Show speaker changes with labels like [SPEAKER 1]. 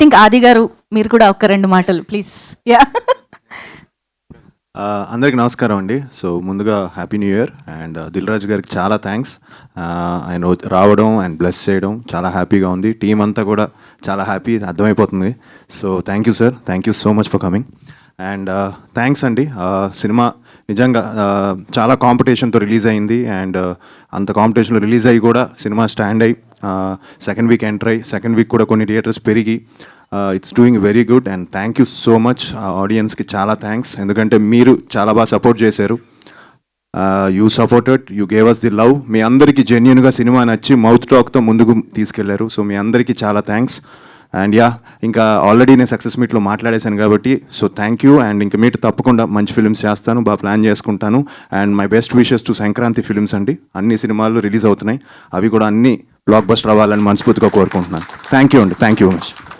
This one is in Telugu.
[SPEAKER 1] థింక్ ఆది గారు మీరు కూడా ఒక 2 మాటలు ప్లీజ్. యా,
[SPEAKER 2] అందరికీ నమస్కారం అండి. సో ముందుగా happy new year and Dil Raju గారికి చాలా థ్యాంక్స్. ఆయన రావడం అండ్ బ్లెస్ చేయడం చాలా హ్యాపీగా ఉంది. టీం అంతా కూడా చాలా హ్యాపీ, అర్థమైపోతుంది. So thank you sir, thank you so much for coming. And thanks అండి. సినిమా నిజంగా చాలా కాంపిటీషన్తో రిలీజ్ అయింది అండ్ అంత కాంపిటీషన్లో రిలీజ్ అయ్యి కూడా సినిమా స్టాండ్ అయ్యి సెకండ్ వీక్ ఎంటర్ అయ్యి సెకండ్ వీక్ కూడా కొన్ని థియేటర్స్ పెరిగి it's doing very good and thank you so much. ఆడియన్స్కి చాలా థ్యాంక్స్, ఎందుకంటే మీరు చాలా బాగా సపోర్ట్ చేశారు. You supported, you gave us the love. మీ అందరికీ జెన్యున్గా సినిమా నచ్చి మౌత్ టాక్తో ముందుకు తీసుకెళ్లారు. సో మీ అందరికీ చాలా థ్యాంక్స్. అండ్ యా, ఇంకా ఆల్రెడీ నేను సక్సెస్ మీట్లో మాట్లాడేశాను కాబట్టి సో థ్యాంక్ యూ. అండ్ ఇంకా మీట్ తప్పకుండా మంచి ఫిల్మ్స్ చేస్తాను, బాగా ప్లాన్ చేసుకుంటాను. And my best wishes to Sankranti films అండి. అన్ని సినిమాలు రిలీజ్ అవుతున్నాయి, అవి కూడా అన్ని బ్లాక్ బస్టర్ అవ్వాలని మనస్ఫూర్తిగా కోరుకుంటున్నాను. థ్యాంక్ యూ అండి, థ్యాంక్ యూ మచ్.